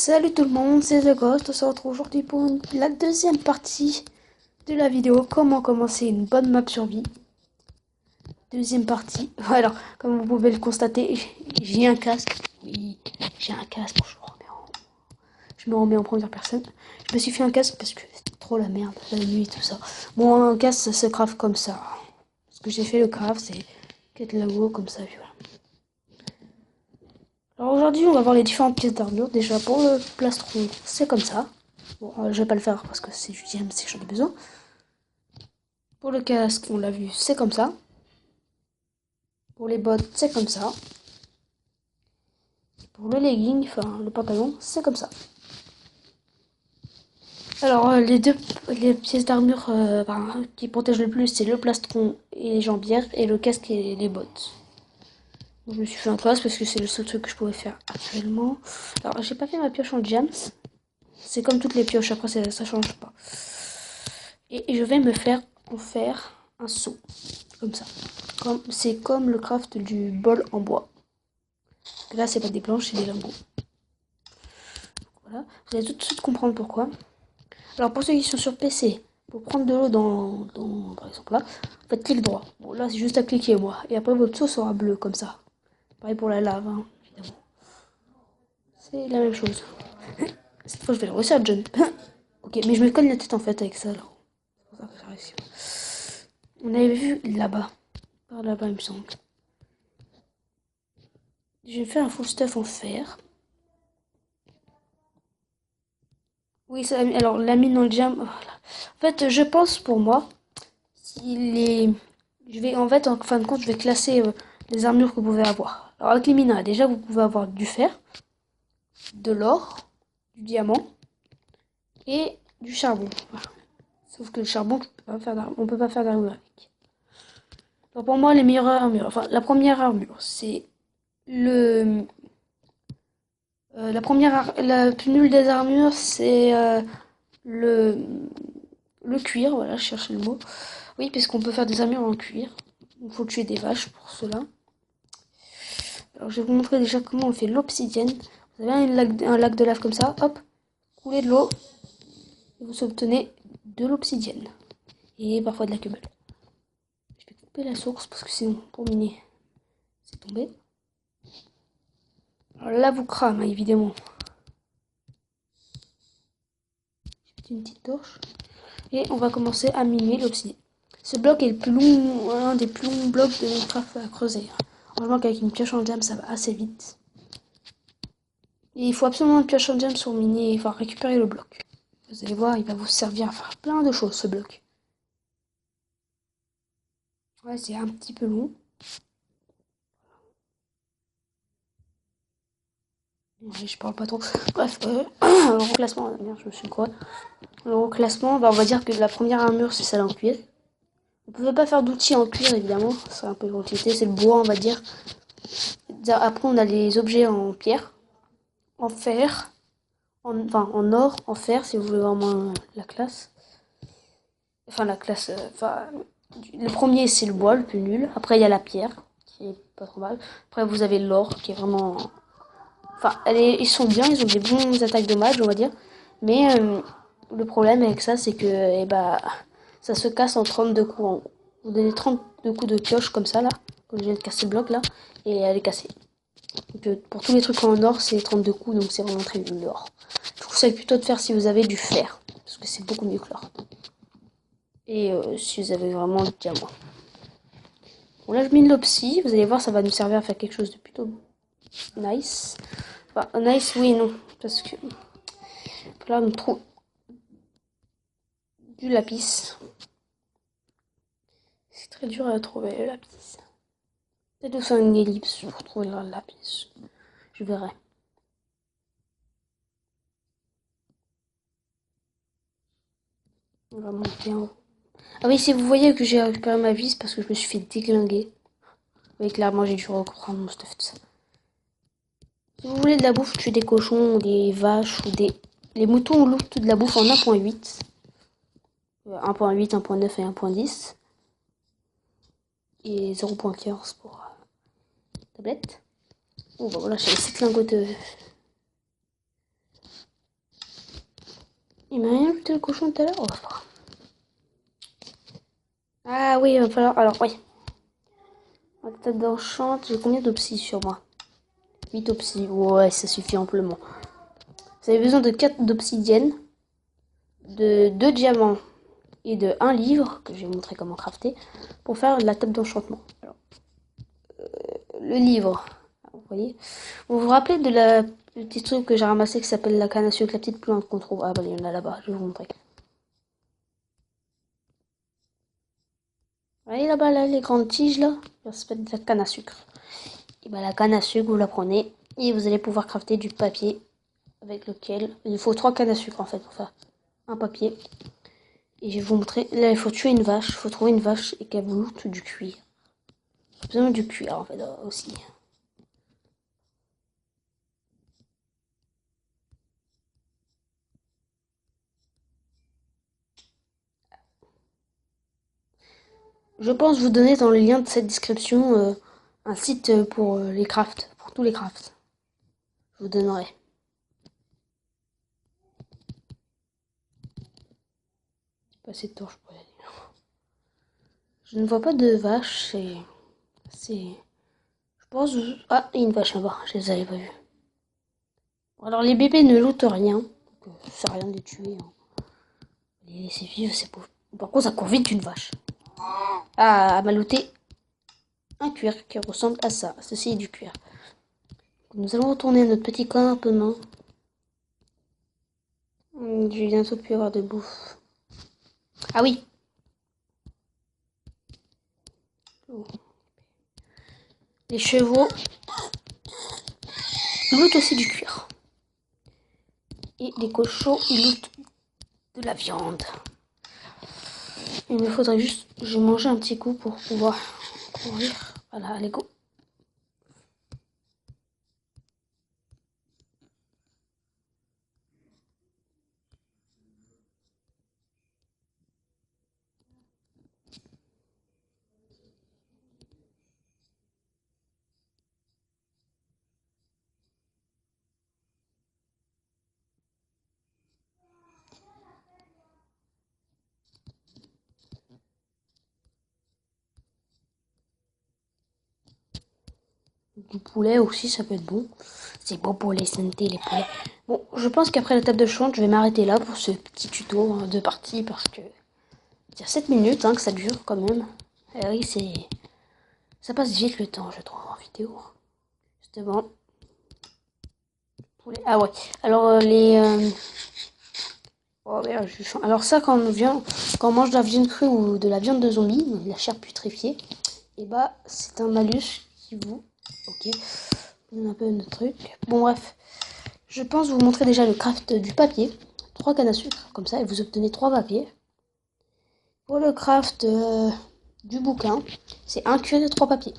Salut tout le monde, c'est The Ghost. On se retrouve aujourd'hui pour la deuxième partie de la vidéo. Comment commencer une bonne map survie. Deuxième partie. Alors, comme vous pouvez le constater, j'ai un casque. Oui, j'ai un casque. Je me remets en première personne. Je me suis fait un casque parce que c'était trop la merde, la nuit et tout ça. Bon, un casque, ça se craft comme ça. Ce que j'ai fait le craft, c'est quête là-haut comme ça. Voilà. Alors aujourd'hui, on va voir les différentes pièces d'armure. Déjà, pour le plastron, c'est comme ça. Bon, je vais pas le faire parce que c'est du diamant, c'est que j'en ai besoin. Pour le casque, on l'a vu, c'est comme ça. Pour les bottes, c'est comme ça. Pour le legging, enfin le pantalon, c'est comme ça. Alors, les pièces d'armure qui protègent le plus, c'est le plastron et les jambières, et le casque et les bottes. Donc, je me suis fait un casque parce que c'est le seul truc que je pouvais faire actuellement. Alors, j'ai pas fait ma pioche en gems. C'est comme toutes les pioches, après ça change pas. Et je vais me faire en faire un seau. Comme ça. C'est comme le craft du bol en bois. Là, c'est pas des planches, c'est des lingots. Voilà. Vous allez tout de suite comprendre pourquoi. Alors, pour ceux qui sont sur PC, pour prendre de l'eau par exemple là, faites clic droit. Bon, là, c'est juste à cliquer, moi. Et après, votre seau sera bleu, comme ça. Pareil pour la lave, hein, évidemment. C'est la même chose. Cette fois, je vais le réussir, John. Ok, mais je me cogne la tête en fait avec ça, là. C'est pour ça que j'ai réussi. On avait vu là-bas. Par là-bas, il me semble. J'ai fait un full stuff en fer. Oui, ça, alors la mine en jam. Voilà. En fait, je pense pour moi, s'il est. En fait, en fin de compte, je vais classer les armures que vous pouvez avoir. Alors, avec les minerais, déjà, vous pouvez avoir du fer, de l'or, du diamant et du charbon. Voilà. Sauf que le charbon, on peut pas faire d'armure avec. Alors, pour moi, les meilleures armures. Enfin, la première armure, c'est le. La plus nulle des armures, c'est le. Le cuir, voilà, je cherche le mot. Oui, puisqu'on peut faire des armures en cuir. Il faut tuer des vaches pour cela. Alors, je vais vous montrer déjà comment on fait l'obsidienne. Vous avez un lac de lave comme ça, hop, coulez de l'eau, et vous obtenez de l'obsidienne. Et parfois de la cobble. Je vais couper la source parce que sinon, pour miner, c'est tombé. Alors là, vous crame, hein, évidemment. Je vais une petite torche. Et on va commencer à miner l'obsidienne. Ce bloc est le plus long, un des plus longs blocs de Minecraft à creuser. Franchement, qu'avec une pioche en diamant, ça va assez vite. Et il faut absolument une pioche en diamant pour miner, enfin récupérer le bloc. Vous allez voir, il va vous servir à faire plein de choses, ce bloc. Ouais, c'est un petit peu long. Ouais, je parle pas trop. Bref, le reclassement, merde, je me suis quoi. Le reclassement, on va dire que la première armure, c'est celle en cuir. On peut pas faire d'outils en cuir, évidemment. C'est un peu l'utilité, c'est le bois, on va dire. Après, on a les objets en pierre, en fer, en or, en fer, si vous voulez vraiment la classe. Enfin, la classe. Le premier, c'est le bois, le plus nul. Après, il y a la pierre, qui est pas trop mal. Après, vous avez l'or, qui est vraiment. Enfin, ils sont bien, ils ont des bons attaques de mage, on va dire. Mais le problème avec ça, c'est que ça se casse en 32 coups. Vous donnez 32 coups de pioche comme ça, là. Comme je viens de casser le bloc, là. Et elle est cassée. Donc, pour tous les trucs en or, c'est 32 coups, donc c'est vraiment très nul l'or. Je vous conseille plutôt de faire si vous avez du fer. Parce que c'est beaucoup mieux que l'or. Et si vous avez vraiment du diamant. Bon, là, je mine l'opsie. Vous allez voir, ça va nous servir à faire quelque chose de plutôt nice. Enfin, nice, oui et non. Parce que là, on trouve du lapis. C'est très dur à trouver, le lapis. Peut-être de faire une ellipse pour trouver le lapis. Je verrai. On va monter en haut. Ah oui, si vous voyez que j'ai récupéré ma vis parce que je me suis fait déglinguer. Oui, clairement, j'ai dû reprendre mon stuff, tout ça. Si vous voulez de la bouffe, tuez des cochons, ou des vaches, ou des... Les moutons, on loot de la bouffe en 1.8. 1.8, 1.9 et 1.10. Et 0.15 pour tablette. Bon, bah voilà, j'ai 7 lingots de... Il m'a rien ajouté le cochon tout à l'heure. Oh, c'est pas grave. Ah oui, il va falloir. Alors, oui. Ma tête d'enchant, j'ai combien d'obsidies sur moi? 8 obsidies. Ouais, ça suffit amplement. Vous avez besoin de 4 d'obsidienne, de 2 diamants et de 1 livre, que je vais vous montrer comment crafter, pour faire la table d'enchantement. Alors, le livre, vous voyez. Vous vous rappelez de la petite truc que j'ai ramassé qui s'appelle la canne à sucre, la petite plante qu'on trouve. Ah bah il y en a là-bas, je vais vous montrer. Vous voyez là-bas, là, les grandes tiges là, ça s'appelle de la canne à sucre. Et bah la canne à sucre, vous la prenez et vous allez pouvoir crafter du papier avec lequel il faut 3 cannes à sucre en fait pour faire un papier. Et je vais vous montrer. Là, il faut tuer une vache, il faut trouver une vache et qu'elle vous loute du cuir. Besoin du cuir en fait aussi. Je pense vous donner dans le lien de cette description un site pour les crafts, pour tous les crafts. Je vous donnerai. Pas assez de torches pour y aller. Je ne vois pas de vache, c'est. Je pense. Ah, il y a une vache là-bas, je les avais pas vues. Alors les bébés ne lootent rien, donc ça sert à rien de les tuer. Hein. Les laisser vivre, c'est pauvre. Par contre, ça court vite une vache. Ah, elle m'a looté un cuir qui ressemble à ça. Ceci est du cuir. Nous allons retourner à notre petit campement. Je vais bientôt plus avoir de bouffe. Ah oui. Les chevaux lootent aussi du cuir. Et les cochons, ils lootent de la viande. Il me faudrait juste... Je vais manger un petit coup pour pouvoir courir. Voilà, allez go. Du poulet aussi, ça peut être bon. C'est bon pour les santé, les poulets. Bon, je pense qu'après la table de chante, je vais m'arrêter là pour ce petit tuto de partie parce que... Il y a 7 minutes hein, que ça dure quand même. Et oui, c'est... Ça passe vite le temps, je trouve, en vidéo. Justement. Poulet. Ah ouais. Alors, Oh merde, alors ça, quand on mange de la viande crue ou de la viande de zombie, de la chair putréfiée, et bah, c'est un malus qui vous... Ok. Un peu notre truc. Bon bref, je pense vous montrer déjà le craft du papier. 3 cannes à sucre, comme ça, et vous obtenez 3 papiers. Pour le craft du bouquin, c'est un cuir et 3 papiers.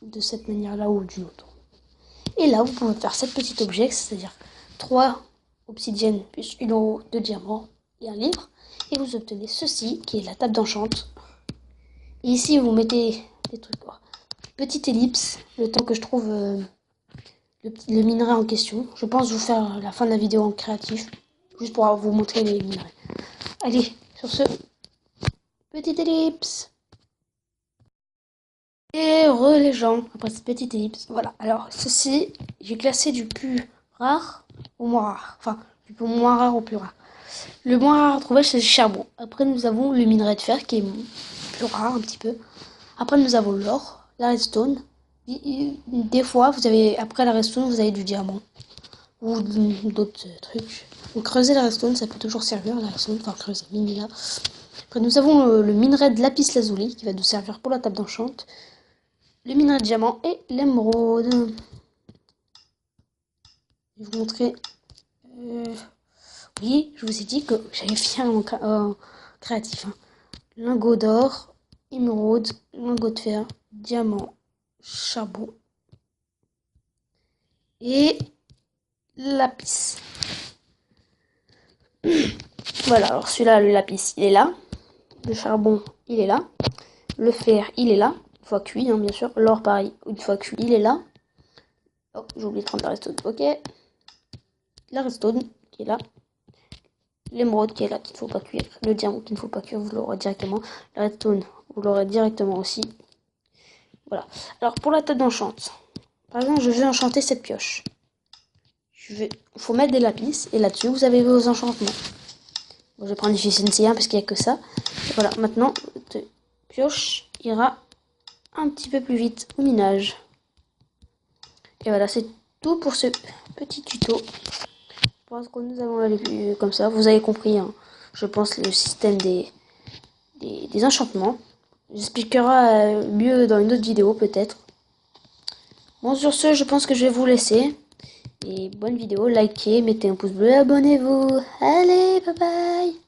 De cette manière-là ou d'une autre. Et là, vous pouvez faire 7 petits objets, c'est-à-dire 3 obsidiennes plus une eau de diamant et un livre. Et vous obtenez ceci, qui est la table d'enchante. Et ici, vous mettez des trucs. Petite ellipse, le temps que je trouve... le minerai en question. Je pense vous faire la fin de la vidéo en créatif, juste pour vous montrer les minerais. Allez, sur ce, petite ellipse. Et les gens, après cette petite ellipse, voilà. Alors, ceci, j'ai classé du plus rare au moins rare. Enfin, du moins rare au plus rare. Le moins rare à trouver, c'est le charbon. Après, nous avons le minerai de fer, qui est plus rare un petit peu. Après, nous avons l'or, la redstone. Des fois, après la redstone, vous avez du diamant. Ou d'autres trucs. Donc creuser la redstone, ça peut toujours servir, la redstone, enfin creuser, miner là. Après nous avons le minerai de lapis lazuli qui va nous servir pour la table d'enchante. Le minerai de diamant et l'émeraude. Je vais vous montrer. Oui, je vous ai dit que j'avais fait un créatif. Hein. Lingot d'or, émeraude, lingot de fer, diamant, charbon et lapis. Voilà, alors celui-là, le lapis, il est là. Le charbon, il est là. Le fer, il est là. Une fois cuit, hein, bien sûr. L'or, pareil. Une fois cuit, il est là. Oh, j'ai oublié de prendre la redstone. Ok. La redstone, qui est là. l'émeraude qui est là, qu'il ne faut pas cuire. Le diamant qu'il ne faut pas cuire, vous l'aurez directement. La redstone, vous l'aurez directement aussi. Voilà. Alors pour la table d'enchante. Par exemple, je vais enchanter cette pioche. Il faut mettre des lapis. Et là-dessus, vous avez vos enchantements. Bon, je vais prendre efficiency 1 parce qu'il n'y a que ça. Et voilà, maintenant, votre pioche ira un petit peu plus vite au minage. Et voilà, c'est tout pour ce petit tuto. Je pense que nous allons aller comme ça. Vous avez compris, hein, je pense, le système des enchantements. J'expliquerai mieux dans une autre vidéo, peut-être. Bon, sur ce, je pense que je vais vous laisser. Et bonne vidéo, likez, mettez un pouce bleu, abonnez-vous. Allez, bye bye!